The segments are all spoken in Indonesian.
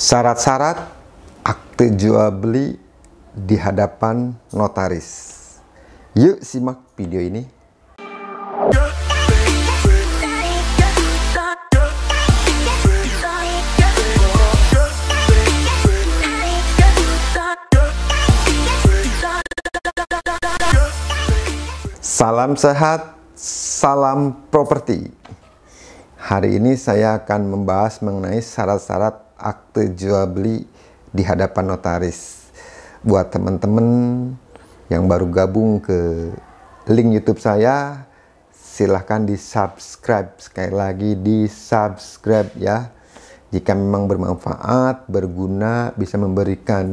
Syarat-syarat akte jual beli di hadapan notaris. Yuk simak video ini. Salam sehat, salam properti. Hari ini saya akan membahas mengenai syarat-syarat akte jual beli di hadapan notaris. Buat teman-teman yang baru gabung ke link YouTube saya, silahkan di subscribe. Sekali lagi di subscribe ya. Jika memang bermanfaat, berguna, bisa memberikan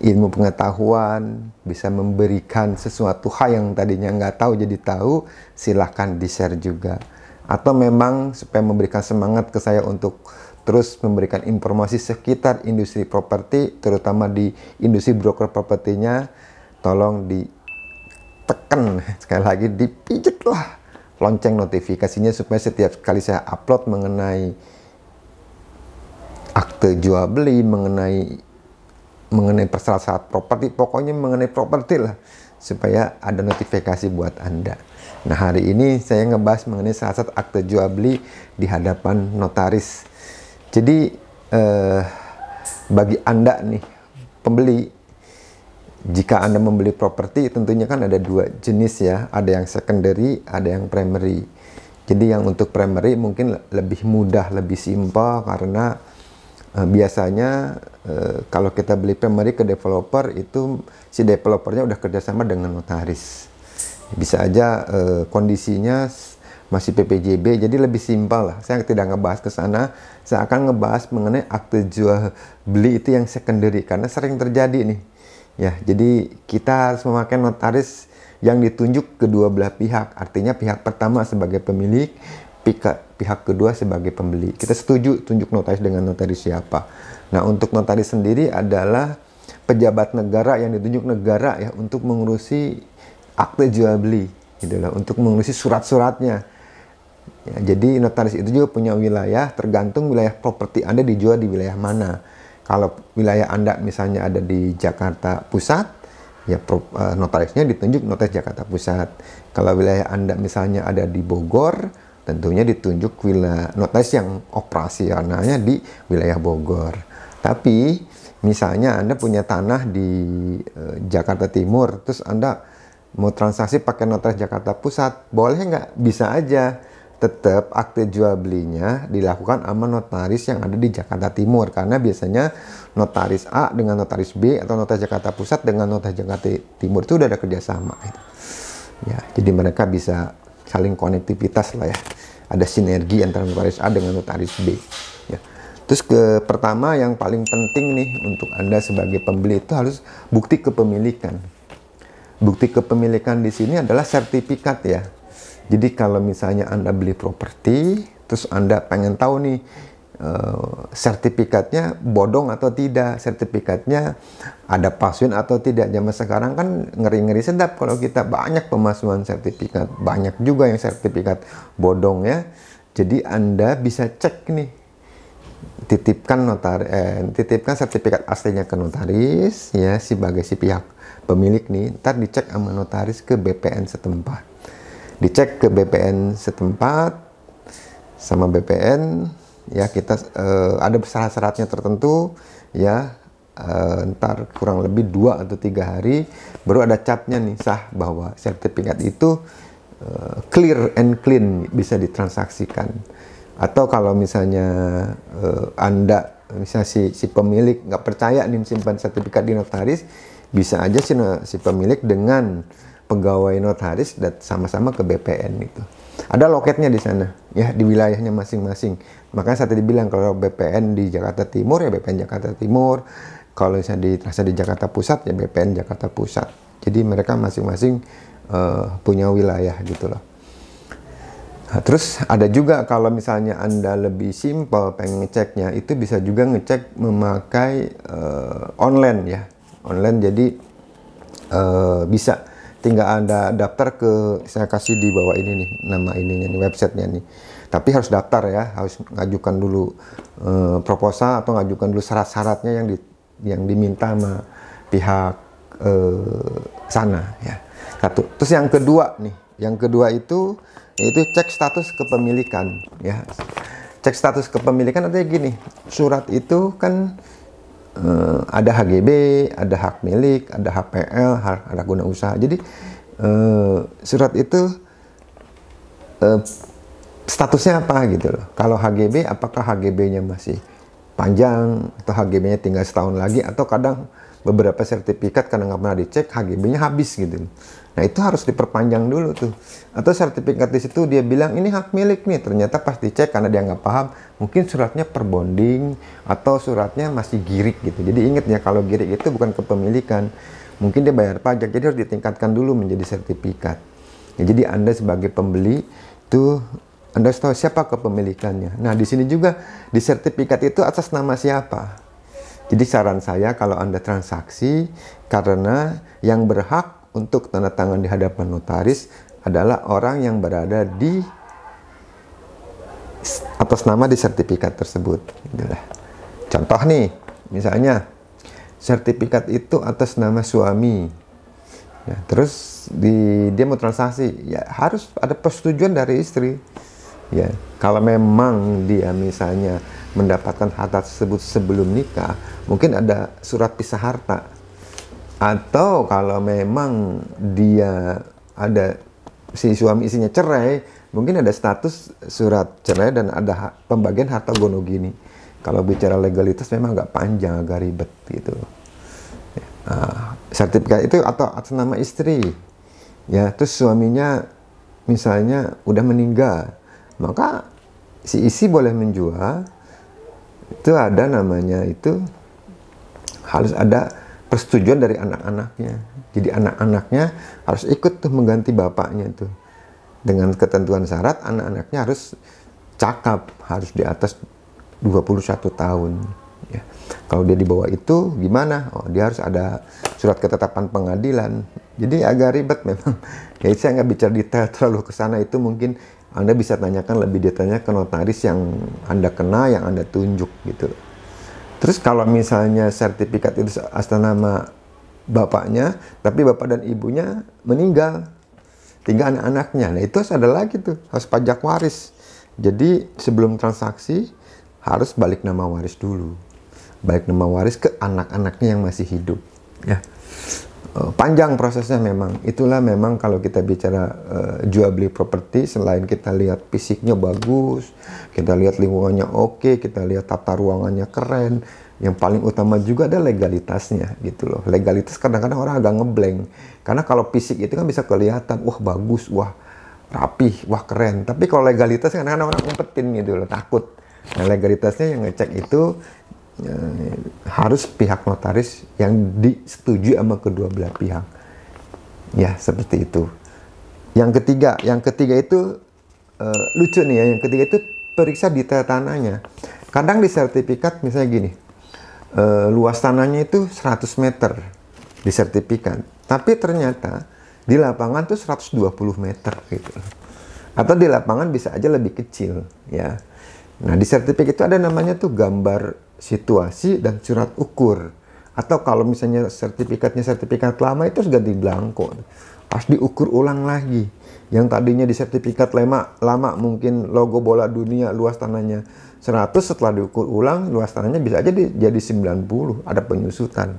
ilmu pengetahuan, bisa memberikan sesuatu hal yang tadinya nggak tahu jadi tahu, silahkan di share juga. Atau memang supaya memberikan semangat ke saya untuk terus memberikan informasi sekitar industri properti, terutama di industri broker propertinya, tolong ditekan, sekali lagi dipijetlah lonceng notifikasinya supaya setiap kali saya upload mengenai akte jual beli, mengenai persyarat properti, pokoknya mengenai properti lah, supaya ada notifikasi buat Anda. Nah, hari ini saya ngebahas mengenai syarat akte jual beli di hadapan notaris. Jadi bagi Anda nih pembeli, jika Anda membeli properti tentunya kan ada dua jenis ya, ada yang secondary, ada yang primary. Jadi yang untuk primary mungkin lebih mudah, lebih simpel karena biasanya kalau kita beli primary ke developer, itu si developernya udah kerjasama dengan notaris. Bisa aja kondisinya masih PPJB, jadi lebih simpel lah. Saya tidak ngebahas ke sana, saya akan ngebahas mengenai akte jual beli itu yang secondary, karena sering terjadi nih. Ya, jadi kita harus memakai notaris yang ditunjuk kedua belah pihak, artinya pihak pertama sebagai pemilik, pihak kedua sebagai pembeli. Kita setuju tunjuk notaris dengan notaris siapa. Nah, untuk notaris sendiri adalah pejabat negara yang ditunjuk negara ya untuk mengurusi akte jual beli, gitu loh, untuk mengurusi surat-suratnya. Ya, jadi notaris itu juga punya wilayah, tergantung wilayah properti Anda dijual di wilayah mana. Kalau wilayah Anda misalnya ada di Jakarta Pusat, ya notarisnya ditunjuk notaris Jakarta Pusat. Kalau wilayah Anda misalnya ada di Bogor, tentunya ditunjuk notaris yang operasionalnya di wilayah Bogor. Tapi misalnya Anda punya tanah di Jakarta Timur, terus Anda mau transaksi pakai notaris Jakarta Pusat, boleh nggak? Bisa aja. Tetap akte jual belinya dilakukan sama notaris yang ada di Jakarta Timur, karena biasanya notaris A dengan notaris B atau notaris Jakarta Pusat dengan notaris Jakarta Timur itu udah ada kerjasama. Ya, jadi mereka bisa saling konektivitas lah ya. Ada sinergi antara notaris A dengan notaris B. Ya. Terus pertama yang paling penting nih untuk Anda sebagai pembeli itu harus bukti kepemilikan. Bukti kepemilikan di sini adalah sertifikat ya. Jadi kalau misalnya Anda beli properti, terus Anda pengen tahu nih sertifikatnya bodong atau tidak, sertifikatnya ada palsuin atau tidak. Zaman sekarang kan ngeri-ngeri sedap kalau kita banyak pemalsuan sertifikat, banyak juga yang sertifikat bodong ya. Jadi Anda bisa cek nih, titipkan sertifikat aslinya ke notaris ya, sebagai si pihak pemilik nih, ntar dicek sama notaris ke BPN setempat. Dicek ke BPN setempat sama BPN ya, kita ada syarat-syaratnya tertentu ya, ntar kurang lebih 2 atau 3 hari baru ada capnya nih, sah bahwa sertifikat itu clear and clean, bisa ditransaksikan. Atau kalau misalnya Anda misalnya si pemilik nggak percaya nih simpan sertifikat di notaris, bisa aja si pemilik dengan pegawai notaris dan sama-sama ke BPN itu. Ada loketnya di sana ya, di wilayahnya masing-masing. Makanya saya tadi bilang kalau BPN di Jakarta Timur ya BPN Jakarta Timur, kalau misalnya di Jakarta Pusat ya BPN Jakarta Pusat. Jadi mereka masing-masing punya wilayah gitu loh. Nah, terus ada juga kalau misalnya Anda lebih simpel pengen ngeceknya, itu bisa juga ngecek memakai online ya. Online, jadi bisa tinggal Anda daftar ke, saya kasih di bawah ini nih, nama ininya nih, websitenya nih. Tapi harus daftar ya, harus ngajukan dulu proposal atau ngajukan dulu syarat-syaratnya yang diminta sama pihak sana ya. Satu. Terus yang kedua nih, yang kedua itu yaitu cek status kepemilikan ya. Cek status kepemilikan artinya gini, surat itu kan ada HGB, ada hak milik, ada HPL, ada guna usaha. Jadi surat itu statusnya apa gitu loh. Kalau HGB, apakah HGB-nya masih panjang atau HGB-nya tinggal setahun lagi, atau kadang beberapa sertifikat karena nggak pernah dicek HGB-nya habis gitu. Nah itu harus diperpanjang dulu tuh. Atau sertifikat di situ dia bilang ini hak milik nih, ternyata pas dicek karena dia nggak paham, mungkin suratnya per bonding atau suratnya masih girik gitu. Jadi ingat ya, kalau girik itu bukan kepemilikan, mungkin dia bayar pajak, jadi harus ditingkatkan dulu menjadi sertifikat. Ya, jadi Anda sebagai pembeli itu Anda harus tahu siapa kepemilikannya. Nah di sini juga di sertifikat itu atas nama siapa. Jadi saran saya kalau Anda transaksi, karena yang berhak untuk tanda tangan di hadapan notaris adalah orang yang berada di atas nama di sertifikat tersebut. Itulah. Contoh nih, misalnya sertifikat itu atas nama suami. Ya, terus dia mau transaksi, ya harus ada persetujuan dari istri. Ya, kalau memang dia misalnya mendapatkan harta tersebut sebelum nikah, mungkin ada surat pisah harta. Atau kalau memang dia ada si suami isinya cerai, mungkin ada status surat cerai dan ada pembagian harta gono gini. Kalau bicara legalitas memang agak panjang, agak ribet gitu. Nah, sertifikat itu atau atas nama istri, ya terus suaminya misalnya udah meninggal, maka si isi boleh menjual. Itu ada namanya, itu harus ada persetujuan dari anak-anaknya. Jadi anak-anaknya harus ikut tuh mengganti bapaknya tuh. Dengan ketentuan syarat anak-anaknya harus cakap, harus di atas 21 tahun. Ya. Kalau dia di bawah itu gimana? Oh, dia harus ada surat ketetapan pengadilan. Jadi agak ribet memang. Ya saya nggak bicara detail terlalu ke sana, itu mungkin Anda bisa tanyakan lebih detailnya ke notaris yang Anda kenal, yang Anda tunjuk gitu. Terus kalau misalnya sertifikat itu atas nama bapaknya, tapi bapak dan ibunya meninggal, tinggal anak-anaknya. Nah itu harus ada lagi tuh, harus pajak waris. Jadi sebelum transaksi harus balik nama waris dulu. Balik nama waris ke anak-anaknya yang masih hidup. Ya. Panjang prosesnya memang. Itulah memang kalau kita bicara jual beli properti, selain kita lihat fisiknya bagus, kita lihat lingkungannya oke, kita lihat tata ruangannya keren, yang paling utama juga ada legalitasnya gitu loh. Legalitas kadang-kadang orang agak ngeblank, karena kalau fisik itu kan bisa kelihatan, wah bagus, wah rapih, wah keren. Tapi kalau legalitas kadang-kadang orang ngumpetin gitu loh, takut. Nah legalitasnya yang ngecek itu harus pihak notaris yang disetujui sama kedua belah pihak. Ya, seperti itu. Yang ketiga itu lucu nih ya. Yang ketiga itu periksa detail tanahnya. Kadang di sertifikat misalnya gini, luas tanahnya itu 100 meter di sertifikat. Tapi ternyata di lapangan tuh 120 meter gitu. Atau di lapangan bisa aja lebih kecil ya. Nah, di sertifikat itu ada namanya tuh gambar situasi dan surat ukur. Atau kalau misalnya sertifikat lama itu harus ganti belangko. Pas diukur ulang lagi. Yang tadinya di sertifikat lama mungkin logo bola dunia luas tanahnya 100, setelah diukur ulang luas tanahnya bisa aja jadi 90, ada penyusutan.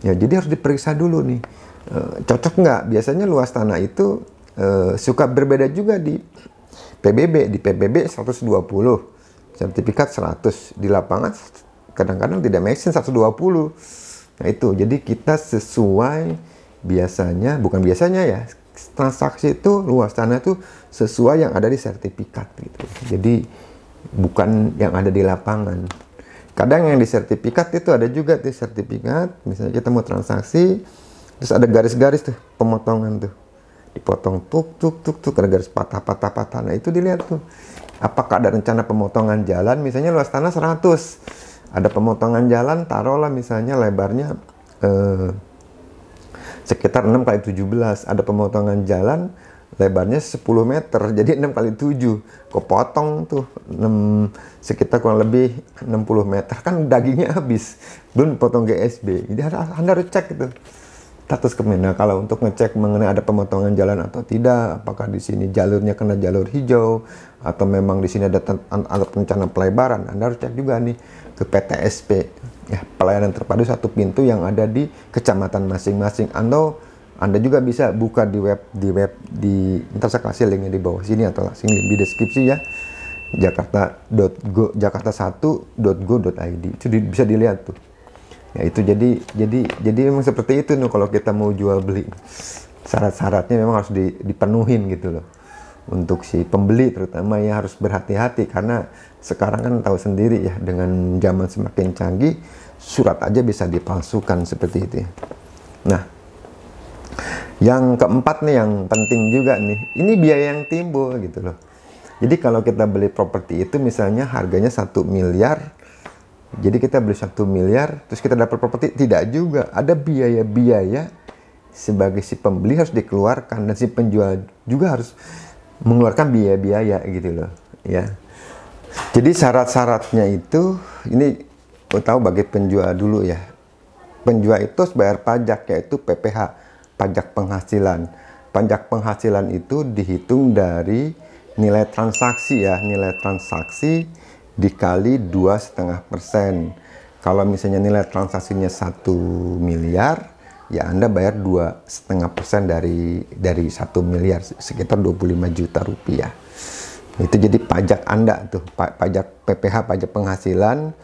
Ya, jadi harus diperiksa dulu nih. Cocok nggak? Biasanya luas tanah itu suka berbeda juga di PBB. Di PBB 120. Sertifikat 100, di lapangan kadang-kadang tidak make sense 120. Nah itu, jadi kita sesuai biasanya, bukan biasanya ya, transaksi itu luas tanah itu sesuai yang ada di sertifikat gitu. Jadi bukan yang ada di lapangan. Kadang yang di sertifikat itu ada juga di sertifikat, misalnya kita mau transaksi, terus ada garis-garis tuh, pemotongan tuh. Dipotong tuk, ada garis patah. Nah itu dilihat tuh. Apakah ada rencana pemotongan jalan, misalnya luas tanah 100. Ada pemotongan jalan, taruhlah misalnya lebarnya sekitar 6 kali 17. Ada pemotongan jalan lebarnya 10 meter, jadi 6 kali 7, kepotong tuh 6, sekitar kurang lebih 60 meter, kan dagingnya habis, belum potong GSB. Jadi Anda harus cek itu status Kementerian. Nah, kalau untuk ngecek mengenai ada pemotongan jalan atau tidak, apakah di sini jalurnya kena jalur hijau, atau memang di sini ada rencana pelebaran, Anda harus cek juga nih ke PTSP, ya, pelayanan terpadu satu pintu yang ada di kecamatan masing-masing. Anda juga bisa buka di web ntar saya kasih linknya di bawah sini atau langsung di deskripsi ya, jakarta1.go.id, itu bisa dilihat tuh. Ya itu jadi memang seperti itu nih kalau kita mau jual beli. Syarat-syaratnya memang harus dipenuhin gitu loh. Untuk si pembeli terutama ya harus berhati-hati, karena sekarang kan tahu sendiri ya, dengan zaman semakin canggih, surat aja bisa dipalsukan seperti itu ya. Nah, yang keempat nih yang penting juga nih, ini biaya yang timbul gitu loh. Jadi kalau kita beli properti itu misalnya harganya 1 miliar, jadi kita beli 1 miliar, terus kita dapat properti, tidak juga. Ada biaya-biaya sebagai si pembeli harus dikeluarkan, dan si penjual juga harus mengeluarkan biaya-biaya gitu loh ya. Jadi syarat-syaratnya itu, ini tahu bagi penjual dulu ya. Penjual itu harus bayar pajak, yaitu PPH. Pajak penghasilan. Pajak penghasilan itu dihitung dari nilai transaksi ya, nilai transaksi dikali 2,5%. Kalau misalnya nilai transaksinya 1 miliar, ya Anda bayar 2,5% dari 1 miliar, sekitar 25 juta rupiah. Itu jadi pajak Anda tuh, pajak PPH, pajak penghasilan.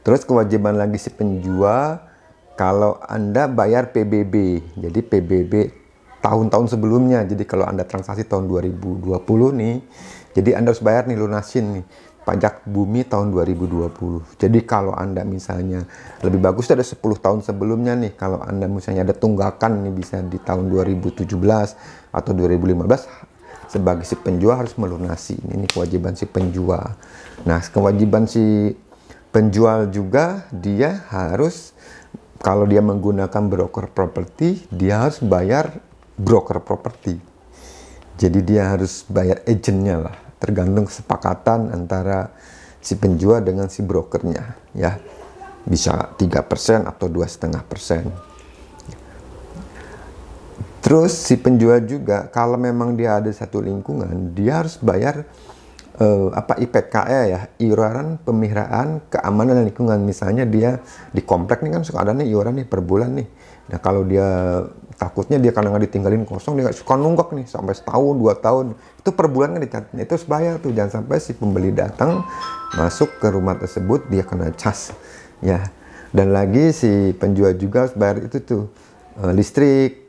Terus kewajiban lagi si penjual, kalau Anda bayar PBB, jadi PBB tahun-tahun sebelumnya. Jadi kalau Anda transaksi tahun 2020 nih, jadi Anda harus bayar nih, lunasin nih pajak bumi tahun 2020. Jadi kalau Anda misalnya lebih bagus ada 10 tahun sebelumnya nih, kalau Anda misalnya ada tunggakan nih, bisa di tahun 2017 atau 2015, sebagai si penjual harus melunasi. Ini kewajiban si penjual. Nah, kewajiban si penjual juga, dia harus, kalau dia menggunakan broker properti, dia harus bayar broker properti. Jadi dia harus bayar agentnya lah, tergantung kesepakatan antara si penjual dengan si brokernya ya. Bisa 3% atau 2,5%. Terus si penjual juga, kalau memang dia ada satu lingkungan, dia harus bayar IPKE ya, iuran pemeliharaan keamanan dan lingkungan. Misalnya dia di komplek nih kan suka ada nih iuran nih per bulan nih. Nah kalau dia takutnya dia kadang ditinggalin kosong, dia suka nunggak nih sampai setahun 2 tahun, itu per bulan kan dicatat. Itu harus bayar tuh, jangan sampai si pembeli datang masuk ke rumah tersebut dia kena cas ya. Dan lagi si penjual juga harus bayar itu tuh listrik,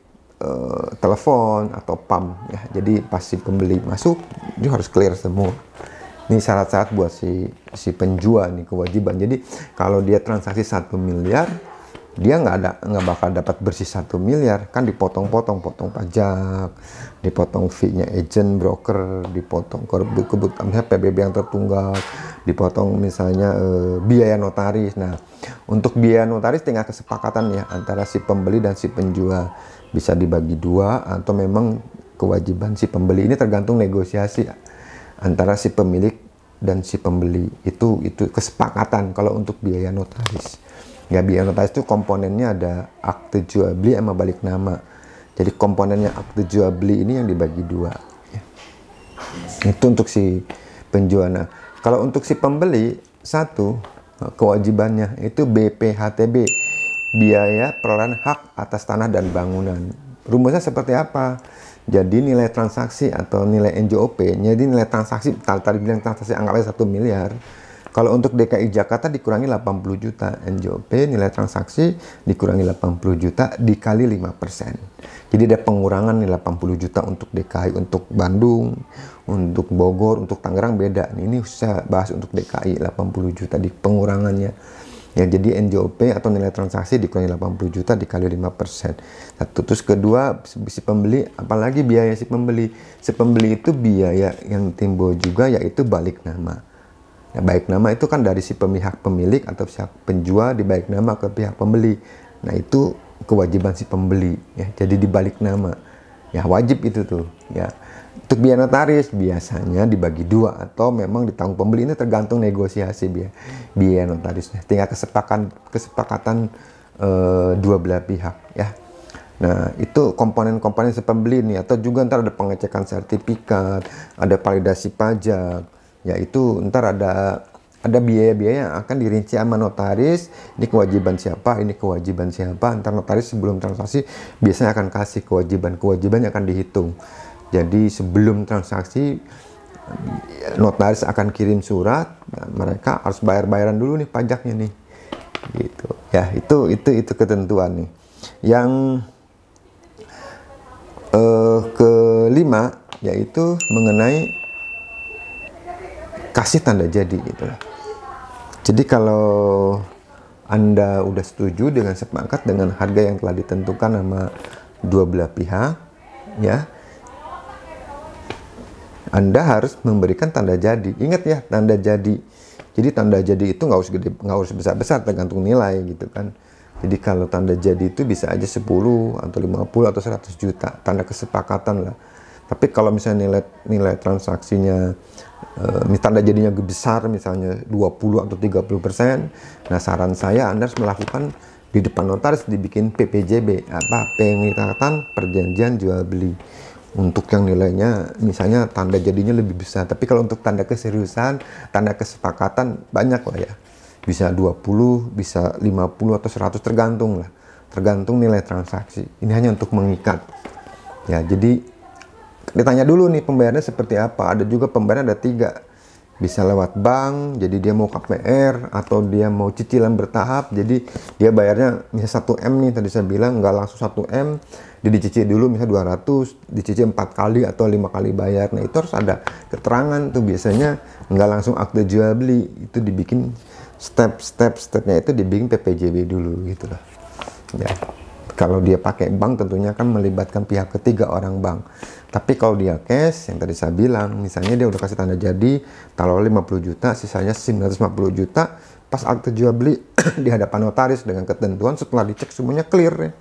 telepon atau PAM ya. Jadi pas si pembeli masuk dia harus clear semua. Ini syarat-syarat buat si penjual nih, kewajiban. Jadi kalau dia transaksi 1 miliar, dia nggak bakal dapat bersih 1 miliar, kan potong pajak, dipotong fee-nya agent, broker, dipotong kebutuhan PBB yang tertunggak, dipotong misalnya biaya notaris. Nah, untuk biaya notaris tinggal kesepakatan ya antara si pembeli dan si penjual, bisa dibagi 2 atau memang kewajiban si pembeli. Ini tergantung negosiasi antara si pemilik dan si pembeli. Itu kesepakatan kalau untuk biaya notaris. Ya, biaya notaris itu komponennya ada akte jual beli sama balik nama. Jadi komponennya akte jual beli ini yang dibagi 2 ya. Itu untuk si penjual. Nah, kalau untuk si pembeli, satu kewajibannya itu BPHTB, biaya perolehan hak atas tanah dan bangunan. Rumusnya seperti apa? Jadi nilai transaksi atau nilai NJOP, jadi nilai transaksi, tadi bilang transaksi anggapnya 1 miliar. Kalau untuk DKI Jakarta dikurangi 80 juta, NJOP nilai transaksi dikurangi 80 juta dikali 5%. Jadi ada pengurangan nih 80 juta untuk DKI, untuk Bandung, untuk Bogor, untuk Tangerang beda. Ini saya bahas untuk DKI 80 juta di pengurangannya. Ya, jadi NJOP atau nilai transaksi dikurangi 80 juta dikali 5%. Satu. Terus kedua, si pembeli, apalagi biaya si pembeli. Si pembeli itu biaya yang timbul juga, yaitu balik nama. Nah, balik nama itu kan dari si pihak pemilik atau pihak penjual dibalik nama ke pihak pembeli. Nah, itu kewajiban si pembeli ya. Jadi dibalik nama. Ya, wajib itu tuh ya. Untuk biaya notaris biasanya dibagi dua atau memang ditanggung pembeli, ini tergantung negosiasi biaya notarisnya. Tinggal kesepakatan dua belah pihak ya. Nah, itu komponen-komponen si pembeli nih, atau juga ntar ada pengecekan sertifikat, ada validasi pajak. Ya itu ntar ada biaya-biaya yang akan dirinci sama notaris. Ini kewajiban siapa, ini kewajiban siapa. Ntar notaris sebelum transaksi biasanya akan kasih kewajiban yang akan dihitung. Jadi sebelum transaksi notaris akan kirim surat, mereka harus bayaran dulu nih pajaknya nih. Gitu. Ya, itu ketentuan nih. Yang kelima yaitu mengenai kasih tanda jadi gitu. Jadi kalau Anda udah setuju dengan sepakat dengan harga yang telah ditentukan sama dua belah pihak, ya, Anda harus memberikan tanda jadi. Ingat ya, tanda jadi. Jadi tanda jadi itu nggak harus besar-besar, tergantung nilai gitu kan. Jadi kalau tanda jadi itu bisa aja 10 atau 50 atau 100 juta, tanda kesepakatan lah. Tapi kalau misalnya nilai transaksinya, tanda jadinya besar, misalnya 20 atau 30%, nah saran saya Anda harus melakukan di depan notaris, dibikin PPJB, pengikatan perjanjian jual beli. Untuk yang nilainya misalnya tanda jadinya lebih besar. Tapi kalau untuk tanda keseriusan, tanda kesepakatan banyak lah ya. Bisa 20, bisa 50 atau 100, tergantung lah. Tergantung nilai transaksi. Ini hanya untuk mengikat. Ya, jadi ditanya dulu nih pembayarannya seperti apa. Ada juga pembayaran ada 3. Bisa lewat bank, jadi dia mau KPR, atau dia mau cicilan bertahap. Jadi dia bayarnya misalnya 1M nih, tadi saya bilang nggak langsung 1M. Dia dicicil dulu misalnya 200, dicicil 4 kali atau 5 kali bayar. Nah itu harus ada keterangan tuh, biasanya nggak langsung akte jual beli. Itu dibikin stepnya itu dibikin PPJB dulu gitu loh. Ya, kalau dia pakai bank tentunya kan melibatkan pihak ketiga, orang bank. Tapi kalau dia cash, yang tadi saya bilang, misalnya dia udah kasih tanda jadi, taruh 50 juta, sisanya 950 juta, pas akte jual beli di hadapan notaris dengan ketentuan, setelah dicek semuanya clear ya.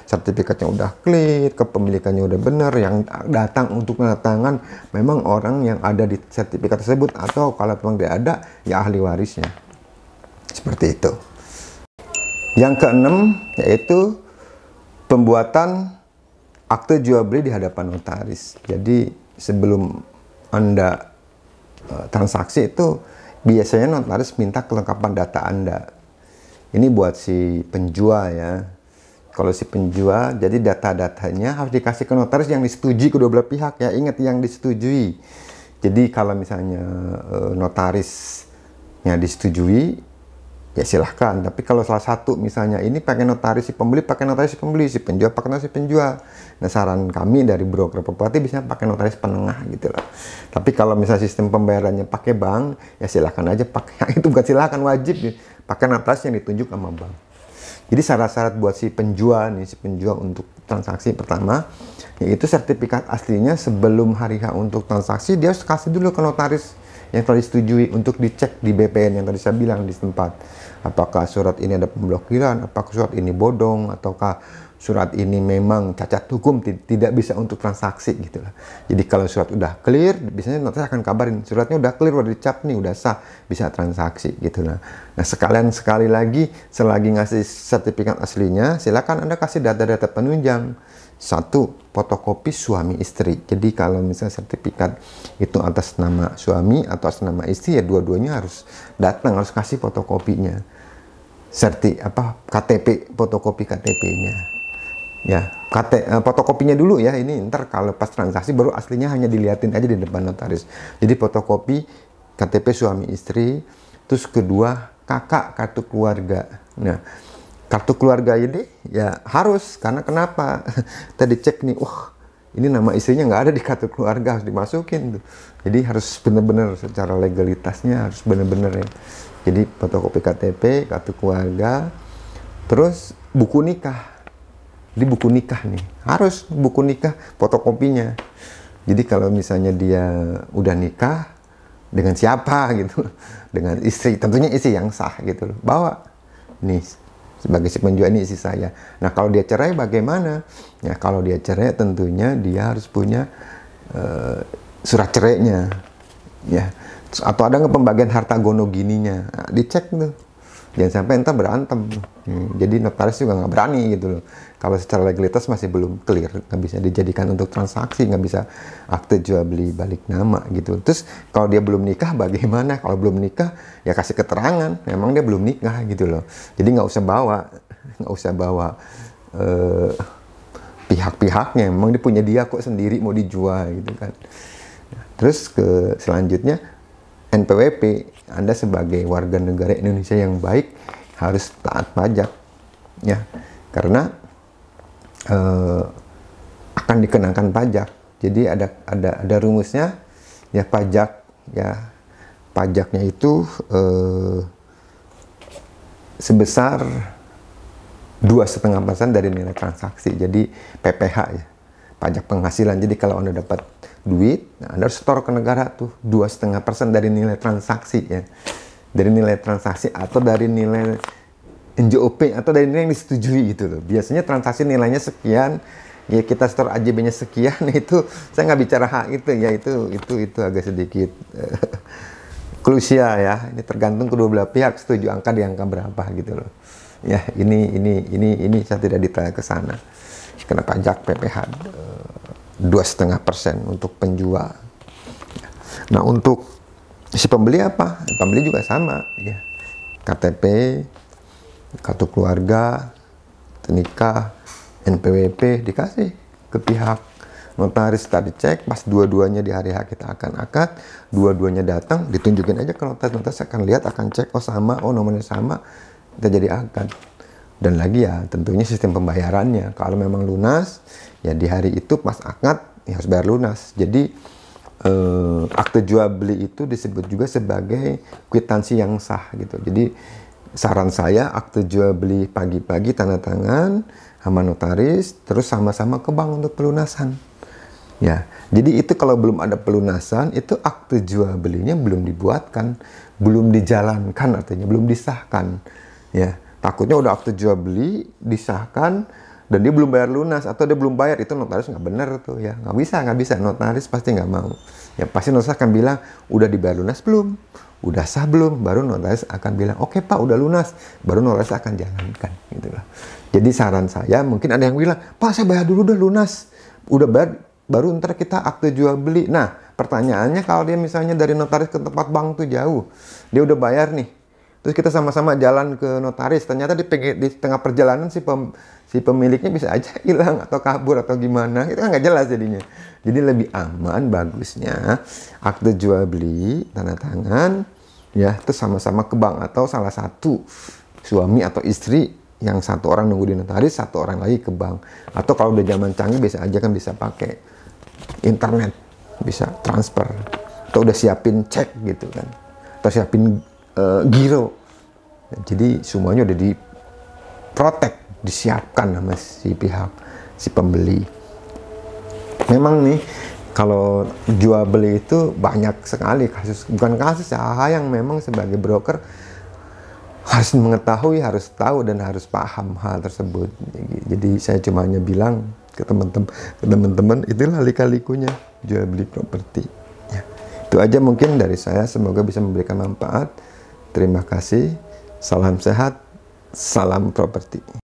Sertifikatnya udah clear, kepemilikannya udah benar, yang datang untuk tanda tangan memang orang yang ada di sertifikat tersebut, atau kalau memang dia ada, ya ahli warisnya. Seperti itu. Yang keenam yaitu pembuatan akte jual beli di hadapan notaris. Jadi sebelum Anda transaksi itu biasanya notaris minta kelengkapan data Anda. Ini buat si penjual ya. Kalau si penjual, jadi data-datanya harus dikasih ke notaris yang disetujui kedua belah pihak ya. Ingat, yang disetujui. Jadi kalau misalnya notarisnya disetujui, ya silahkan. Tapi kalau salah satu misalnya ini pakai notaris si pembeli, pakai notaris si pembeli, si penjual pakai notaris si penjual. Nah saran kami dari broker properti bisa pakai notaris penengah gitu loh. Tapi kalau misalnya sistem pembayarannya pakai bank, ya silahkan aja pakai. Itu bukan silahkan, wajib ya, pakai notaris yang ditunjuk sama bank. Jadi syarat-syarat buat si penjual nih, si penjual untuk transaksi pertama, yaitu sertifikat aslinya sebelum hari H untuk transaksi, dia harus kasih dulu ke notaris yang telah disetujui untuk dicek di BPN yang tadi saya bilang di tempat. Apakah surat ini ada pemblokiran, apakah surat ini bodong, ataukah surat ini memang cacat hukum, tidak bisa untuk transaksi gitu lah. Jadi kalau surat udah clear, biasanya notaris akan kabarin suratnya udah clear, udah dicap nih, udah sah, bisa transaksi gitu lah. Nah sekali lagi, selagi ngasih sertifikat aslinya, silakan Anda kasih data-data penunjang. 1, fotokopi suami istri. Jadi kalau misalnya sertifikat itu atas nama suami atau atas nama istri, ya dua-duanya harus datang, harus kasih fotokopinya. KTP, fotokopi KTP-nya. Ya, fotokopinya dulu ya. Ini ntar kalau pas transaksi baru aslinya hanya dilihatin aja di depan notaris. Jadi fotokopi KTP suami istri. Terus kedua, kakak kartu keluarga. Nah, kartu keluarga ini ya harus, karena kenapa? Tadi cek nih, ini nama istrinya nggak ada di kartu keluarga, harus dimasukin tuh. Jadi harus benar-benar secara legalitasnya harus benar-benar ya. Jadi fotokopi KTP, kartu keluarga, terus buku nikah. Di buku nikah nih, harus buku nikah fotokopinya. Jadi kalau misalnya dia udah nikah dengan siapa gitu, dengan istri, tentunya istri yang sah gitu loh, bawa nih sebagai si penjual, ini istri saya. Nah kalau dia cerai bagaimana? Ya kalau dia cerai tentunya dia harus punya surat cerainya, ya. Atau ada nggak pembagian harta gono gininya, nah, dicek tuh. Jangan sampai entar berantem. Jadi notaris juga nggak berani gitu loh. Kalau secara legalitas masih belum clear, nggak bisa dijadikan untuk transaksi, nggak bisa akte jual beli balik nama gitu. Terus kalau dia belum nikah bagaimana? Kalau belum nikah ya kasih keterangan, memang dia belum nikah gitu loh. Jadi nggak usah bawa pihak-pihaknya. Memang dia punya dia kok sendiri mau dijual gitu kan. Terus ke selanjutnya NPWP, Anda sebagai warga negara Indonesia yang baik harus taat pajak, ya, karena akan dikenakan pajak. Jadi ada rumusnya, ya, pajaknya itu sebesar 2,5% dari nilai transaksi. Jadi PPH, ya, pajak penghasilan. Jadi kalau Anda dapat duit, nah Anda harus setor ke negara tuh 2,5% dari nilai transaksi, ya, dari nilai transaksi atau dari nilai NJOP atau dari nilai yang disetujui gitu loh. Biasanya transaksi nilainya sekian, ya kita setor AJB-nya sekian. Itu saya nggak bicara hak itu, ya, itu agak sedikit krusial, ya. Ini tergantung kedua belah pihak setuju angka di angka berapa gitu loh. Ya, ini saya tidak detail ke sana. Kena pajak PPH 2,5% untuk penjual. Nah, untuk si pembeli apa? Pembeli juga sama, ya. KTP, kartu keluarga, nikah, NPWP dikasih ke pihak notaris. Tadi cek pas dua-duanya di hari H kita akan akad, dua-duanya datang, ditunjukin aja ke notaris. Notaris akan lihat, akan cek, oh sama, oh nomornya sama, kita jadi akad. Dan lagi ya tentunya sistem pembayarannya. Kalau memang lunas, ya di hari itu pas akad ya harus bayar lunas. Jadi akte jual beli itu disebut juga sebagai kwitansi yang sah gitu. Jadi saran saya akte jual beli pagi-pagi tanda tangan sama notaris, terus sama-sama ke bank untuk pelunasan. Ya, jadi itu kalau belum ada pelunasan, itu akte jual belinya belum dibuatkan, belum dijalankan, artinya belum disahkan. Ya. Takutnya udah akte jual beli disahkan dan dia belum bayar lunas atau dia belum bayar, itu notaris nggak bener tuh, ya, nggak bisa, notaris pasti nggak mau, ya. Pasti notaris akan bilang udah dibayar lunas belum, udah sah belum, baru notaris akan bilang oke Pak udah lunas, baru notaris akan jalankan gitu lah. Jadi saran saya, mungkin ada yang bilang Pak saya bayar dulu udah lunas, udah bayar baru ntar kita akte jual beli. Nah pertanyaannya kalau dia misalnya dari notaris ke tempat bank tuh jauh, dia udah bayar nih, terus kita sama-sama jalan ke notaris, ternyata di tengah perjalanan si pemiliknya bisa aja hilang atau kabur atau gimana, itu kan nggak jelas jadinya. Jadi lebih aman, bagusnya akte jual beli tanda tangan, ya, terus sama-sama ke bank atau salah satu suami atau istri, yang satu orang nunggu di notaris, satu orang lagi ke bank. Atau kalau udah zaman canggih bisa aja kan bisa pakai internet, bisa transfer, atau udah siapin cek gitu kan, atau siapin giro. Jadi semuanya udah diprotek, disiapkan sama si pihak, si pembeli. Memang nih kalau jual beli itu banyak sekali kasus, bukan kasus, hal yang memang sebagai broker harus mengetahui, harus tahu dan harus paham hal tersebut. Jadi saya cuma hanya bilang ke teman-teman itulah lika-likunya jual beli properti, ya. Itu aja mungkin dari saya, semoga bisa memberikan manfaat. Terima kasih, salam sehat, salam properti.